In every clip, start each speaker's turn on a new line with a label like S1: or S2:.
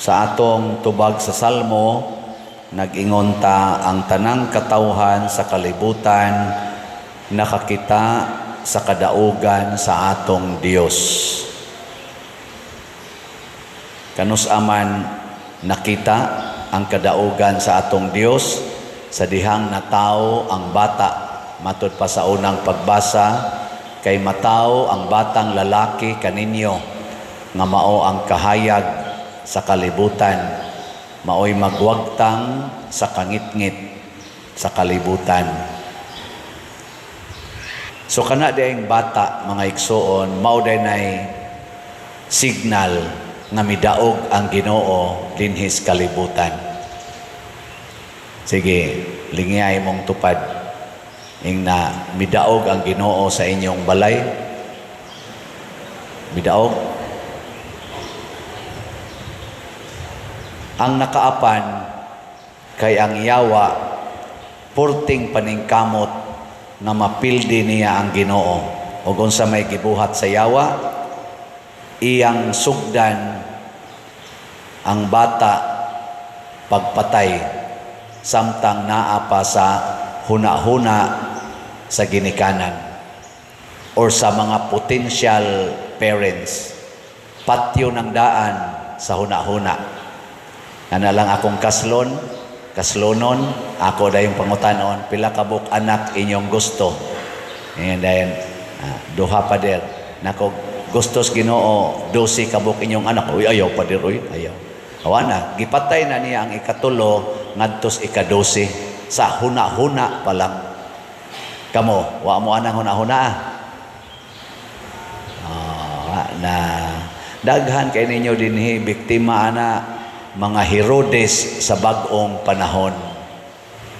S1: Sa atong tubag sa Salmo, nag-ingon ta ang tanang katawhan sa kalibutan nakakita sa kadaugan sa atong Dios. Kanus aman nakita ang kadaugan sa atong Dios sa dihang natawo ang bata. Matud pa sa unang pagbasa, kay mataw ang batang lalaki kaninyo nga mao ang kahayag sa kalibutan, maoy magwagtang sa kangitngit sa kalibutan. So kana diayng bata mga igsoon, mao nay signal nga midaog ang Ginoo dinhis kalibutan. Sige, lingiyay mong tupad ing na midaog ang Ginoo sa inyong balay. Midaog. Ang nakaapan kay ang yawa purting paningkamot na mapildi niya ang Ginoo. Ug unsa may gibuhat sa yawa, iyang sugdan ang bata pagpatay samtang naa pa sa huna-huna sa ginikanan or sa mga potential parents. Patyo ng daan sa huna-huna. Ano lang akong kaslonon, ako dayong pangutanon, pila kabuk anak inyong gusto. And then, duha pa der. Nako, gustos Ginoo, 12 kabuk inyong anak. Uy, ayaw pa der, uy, ayaw. Awana, gipatay na niya ang ikatulo, ngadtos ika-12. Sa huna-huna pa lang. Kamo, wa mo anang huna-huna na daghan kay ninyo dinhi biktima ana mga Herodes sa bag-ong panahon.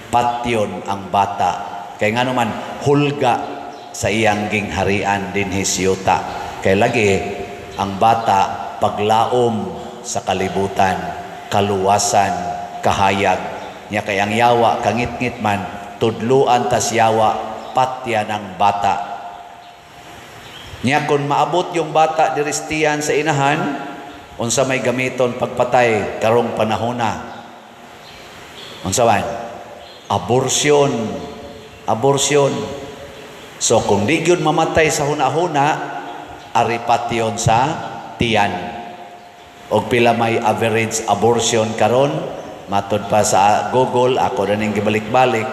S1: Patyon ang bata. Kay nga naman, hulga sa iyang gingharian din hisyuta. Kay lagi, ang bata paglaom sa kalibutan, kaluwasan, kahayag. Nya kay ang yawa, kangit-ngit man, tudluan tas yawa, patya ng bata. Nya kung maabot yung bata diristiyan sa inahan, unsa may gamiton pagpatay karong panahona? Unsa man? Abortion. So kung di gyud mamatay sa huna-huna, aripatyon sa tiyan. Og pila may average abortion karon, matud pa sa Google, ako na ning gibalik-balik,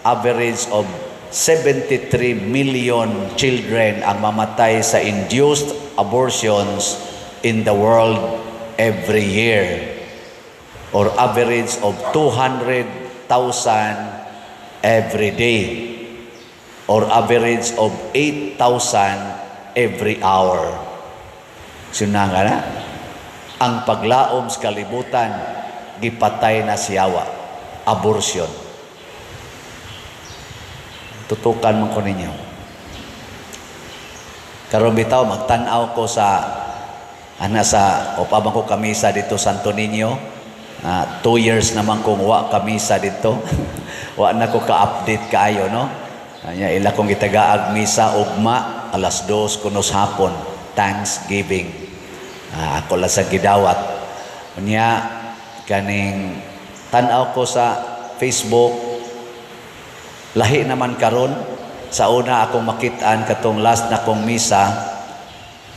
S1: average of 73 million children ang mamatay sa induced abortions in the world every year, or average of 200,000 every day, or average of 8,000 every hour. Suna nga na, ang paglaom sa kalibutan, gipatay na siyawa, abortion. Tutukan man ko ninyo. Karon bitaw, magtanaw ko sa upabang ko kamisa dito Santo Niño. 2 years naman kong wa kamisa dito. Wa na ko ka-update kaayo, no? Ila kong itagaag misa ugma alas 2 kunos hapon, Thanksgiving. Ako lang sa gidawat. Unya kaning tanaw ko sa Facebook, lahi naman karon. Sa una akong makitaan katong last na kong misa,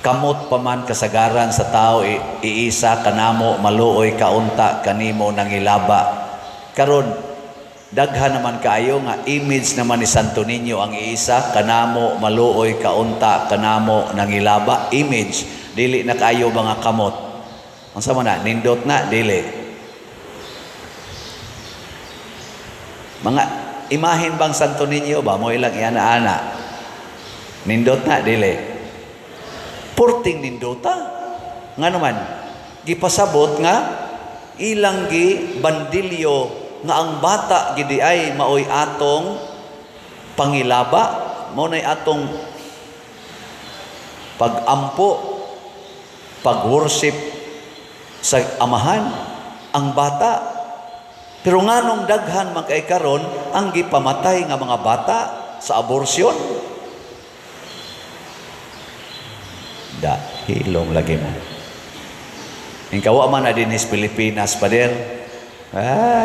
S1: kamot pa man kasagaran sa tao, iisa kanamo maluoy kaunta kanimo nangilaba. Karon daghan naman kaayo nga image naman ni Santo Niño ang iisa, kanamo maluoy kaunta kanamo nangilaba. Image, dili na kaayo mga kamot. Unsa man na, nindot na dili. Mga imahin bang Santo Niño ba mo ilang iana-ana? Nindot na dili. Purting nindota. Nga naman, gipasabot nga ilang gi bandilyo nga ang bata gidi ay maoy atong pangilaba, mo nay atong pag-ampo, pag-worship sa amahan ang bata. Pero nganong daghan man kay karon ang gipamatay nga mga bata sa abortion? Hilong lagi mo. Ing kawa man na din is Pilipinas pa der.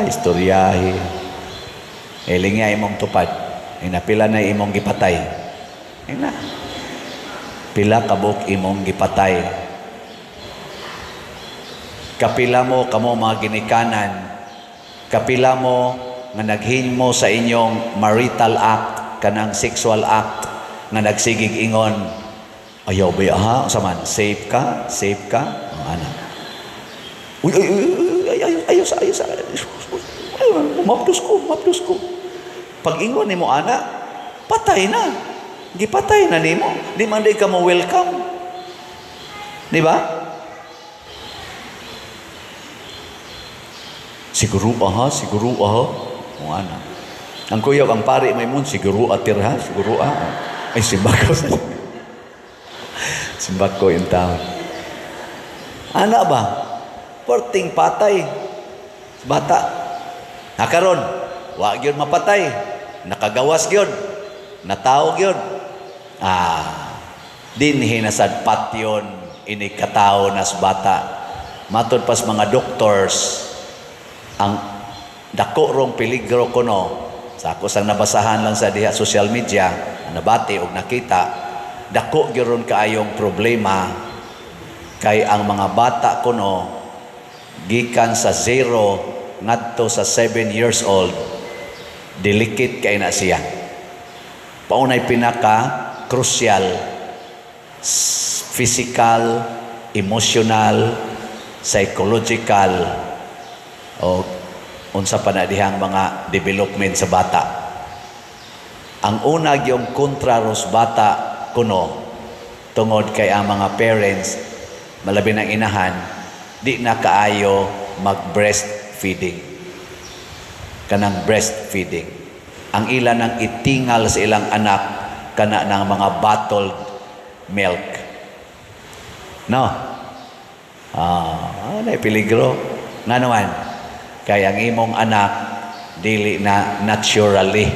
S1: Istoryahe. Eling nga imong tupad. Inapila na imong gipatay. Ina. Pila kabuk imong gipatay. Kapila mo kamo mga ginikanan. Kapila mo nga naghinmo sa inyong marital act, kanang sexual act, nga nagsigig ingon, ayaw ba ha? Saman, safe ka? Safe ka? Ano? Uy, ayos. Mapdos ko. Pag ingon ni mo, ana, patay na. Gipatay na ni mo. Di man di ka mo welcome. Di ba? Siguro ha. Kung ana. Ang kuyaw, ang pari may mun, siguro atir ha. Siguro Ay, simbako. Simbako yung taon. Ana ba? Porting patay. Bata. Nakaron, wag yun mapatay. Nakagawas yun. Natawag yun. Dinhi na sad patyon inikatao nas bata. Matod pas mga doctors, ang dako rong peligro kuno, sa ako sang nabasahan lang sa diha social media, nabati og nakita, dako gyud kaayong problema kay ang mga bata kuno gikan sa 0 ngadto sa 7 years old, delicate kay na siya. Paunay pinaka crucial, physical, emotional, psychological, o unsa pa na dihang mga development sa bata. Ang una yung kontra ros bata kuno, tungod kay ang mga parents, malabi ng inahan, di na kaayo mag-breastfeeding. Kanang breastfeeding. Ang ilan ang itingal sa ilang anak kana ng mga bottled milk. No? Ano peligro? Nga naman, kaya ang imong anak dili na naturally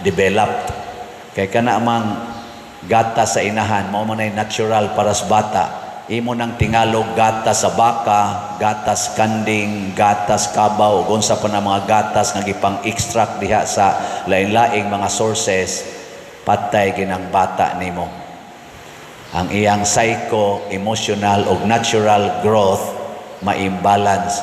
S1: developed. Kaya kana amang gata sa inahan, mao man ay natural para sa bata. Imo nang tingalog gatas sa baka, gatas kanding, gatas kabaw, ug unsa pa na mga gatas nga gipang-extract diha sa lain-laing mga sources, patay ginang bata nimo. Ang iyang psycho, emotional ug natural growth ma-imbalance.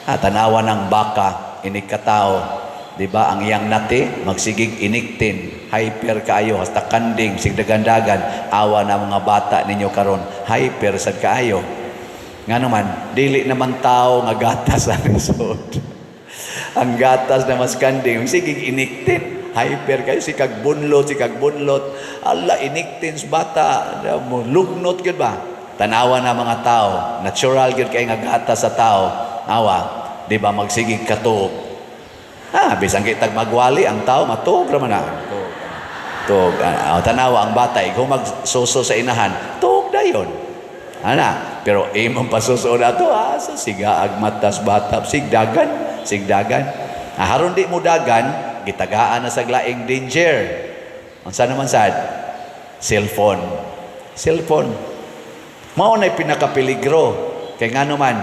S1: Tanawa ng baka, inikatao, di ba? Ang iyang nati, magsigig iniktin, hyper kaayo, hasta kanding, sigdagandagan, awa na mga bata ninyo karon, hyper sad kaayo. Nga naman, dili naman tao nga gatas ang result. Ang gatas na mas kanding, magsigig iniktin, hyper kayo, sikag bunlot, ala iniktin sa bata, lugnot yun ba? Tanawa na mga tao, natural yun kayo nga gatas sa tao, awa, di ba magsigig katuog. Bisang kitag magwali, ang tao matuog raman na. Tuog. Tanawa ang bata, kung magsuso sa inahan, tuog na yun. Pero imong pasuso na ito, sa sigaag matas bata, sigdagan. Haron di mo dagan, gitagaan na sa glaing danger. Ang saan naman sad? Cellphone. Maunay pinakapeligro. Kaya nga naman,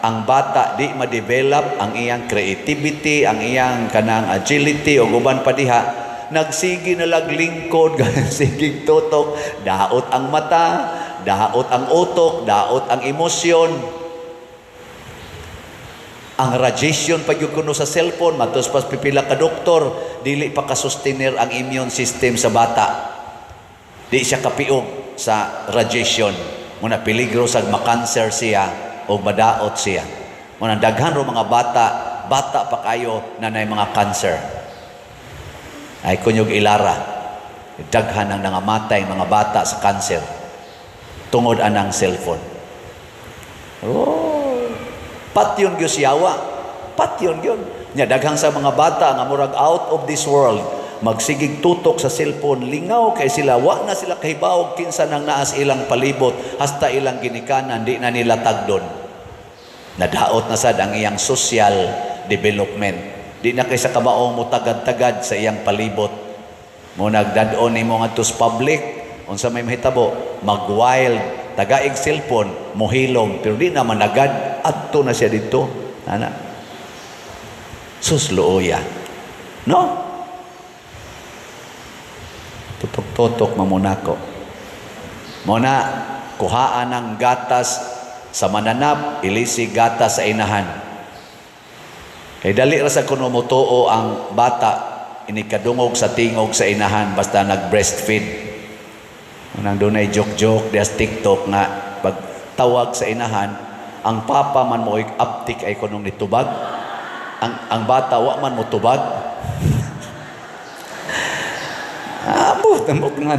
S1: ang bata di ma-develop ang iyang creativity, ang iyang kanang agility o guban pa diha, nagsigi na laglingkod, sigig tutok, daot ang mata, daot ang utok, daot ang emosyon. Ang radiation pag yung kuno sa cellphone, matos pas pipila ka doktor, dili pa kasustenir ang immune system sa bata. Di siya kapiog sa radiation. Muna peligro sa makanser siya o madaot siya. Muna daghan ro mga bata pa kayo na nay mga cancer. Ay kunyog ilara. Daghan ang nangamatay mga bata sa cancer. Tungod anang cellphone. Patyon gyud siyawa. Patyon gyud. Nya daghang sa mga bata nga murag out of this world, magsigig tutok sa cellphone, lingaw kay sila, wa na sila kahibaw kinsa nang naas ilang palibot, hasta ilang ginikanan di na nila tagdon. Nadaot na sad ang iyang social development. Di na kay sa kabaong mo tagad-tagad sa iyang palibot. Mo nagdadon nimo ngadto sa public, unsa may mahitabo, mag-wild tagaig cellphone, mohilom, pero di naman agad, adto na siya dito. Ana. Suslooya. No? Tutok-tutok mamunako. Muna, kuhaan ng gatas sa mananap, ilisi gatas sa inahan. Kay dali ra sa kuno mutuo ang bata, inikadungog sa tingog sa inahan basta nag-breastfeed. Nang dunay joke-joke dias TikTok nga pagtawag sa inahan, ang papa man mo aptik ay kunong nitubag. Ang bata wa man mo tubag. Ambot nga.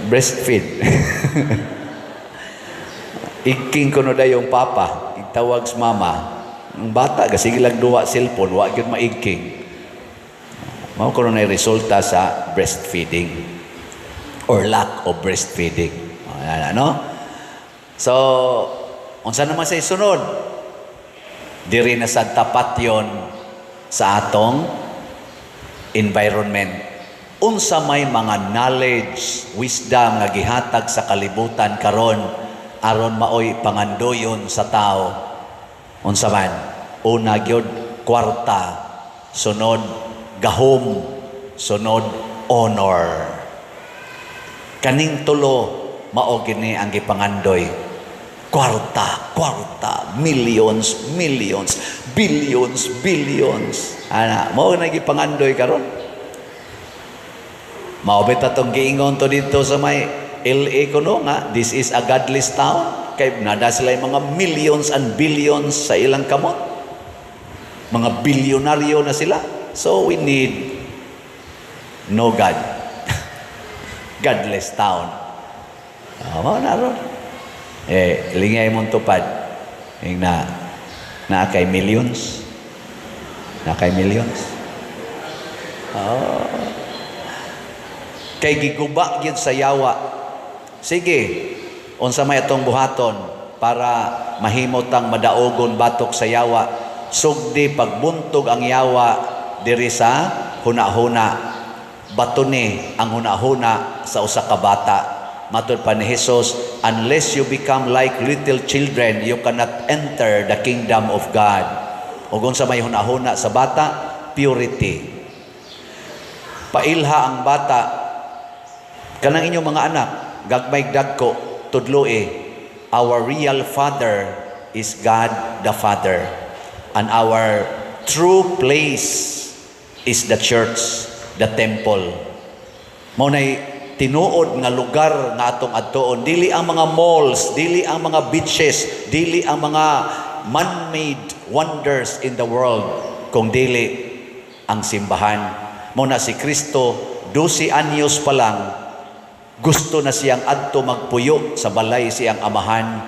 S1: Breastfeed. Iking kuno yung papa, itawag sa mama. Ang bata kasi lang duwa cellphone, wa gyud maigking. Mao kuno na resulta sa breastfeeding or lack of breastfeeding. Ano? So, unsa naman sa isunod? Diri na sa tapat yon sa atong environment. Unsa may mga knowledge, wisdom nga gihatag sa kalibutan karon aron maoy pangandoyon sa tao. Unsa man? Una gyud kwarta, sunod gahom, sunod honor. Kaning tulo mao gini ang gipangandoy. Kwarta, millions, billions. Ana, mao na gipangandoy karon. Mao beta tong giingon to dito sa may LA kuno nga, this is a godless town. Kay nada sila yung mga millions and billions sa ilang kamot. Mga bilyonaryo na sila. So we need no God. Godless town. Mao na ron. Lingay mong tupad. Yung na kay millions. Na kay millions. Kay giguba gyud sa yawa. Sige, unsa may atong buhaton para mahimot ang madaogon batok sa yawa. Sugdi pagbuntog ang yawa diri sa hunahuna. Batuni ang hunahuna sa usa ka bata. Matud pa ni Jesus, unless you become like little children, you cannot enter the kingdom of God. Ug unsa may hunahuna sa bata, purity. Pailha ang bata kanang inyong mga anak, gagmay dagko, tudloi, our real Father is God the Father. And our true place is the church, the temple. Maunay tinuod nga lugar nga atong adtoon. Dili ang mga malls, dili ang mga beaches, dili ang mga man-made wonders in the world, kung dili ang simbahan. Muna si Kristo, 12 anyos pa lang, gusto na siyang adto magpuyo sa balay siyang amahan.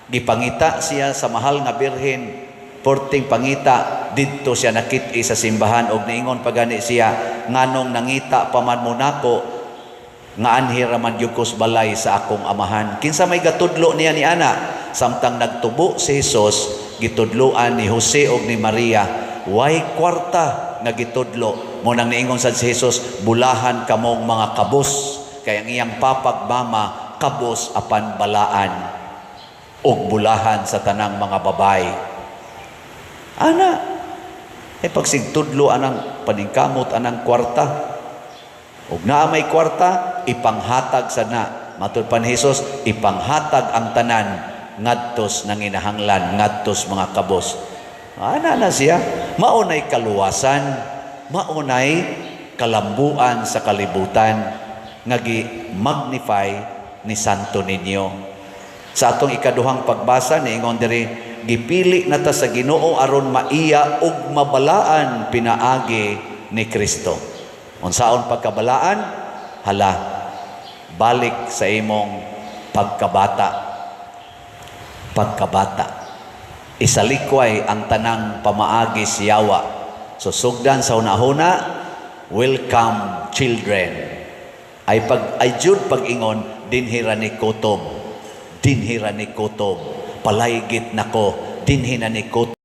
S1: Gipangita siya sa mahal nga birhen, porting pangita, didto siya nakit-i sa simbahan og niingon pagani siya, nganong nangita pa man mo nako, nga anhira man gyud kos balay sa akong amahan. Kinsa may gatudlo niya ni ana, samtang nagtubo si Jesus, gitudloan ni Jose og ni Maria, way kwarta nga gitudlo. Mo nang niingon sad si Jesus, bulahan kamong mga kabos, kay ang iyang papag mama kabos apan balaan og bulahan sa tanang mga babay. Ana, pagsigtudlo anang paningkamot anang kwarta. Ug naa may kwarta, ipanghatag sa na. Matud pa ni Jesus, ipanghatag ang tanan ngadtos nanginahanglan, ngadtos mga kabos. Ana na siya, maunay kaluwasan, maunay kalambuan sa kalibutan, nga gi-magnify ni Santo Niño. Sa atong ikaduhang pagbasa, niingon diri, gipili na ta sa Ginoo aron maiya ug mabalaan pinaagi ni Kristo. Unsaon pagkabalaan? Hala, balik sa imong pagkabata. Pagkabata. Isalikway ang tanang pamaagi siyawa. So sugdan sa una-una, welcome children. Ay jud pag-ingon, dinhira ni kutob. Dinhira ni kutob. Palaygit nako, dinhira ni kutob.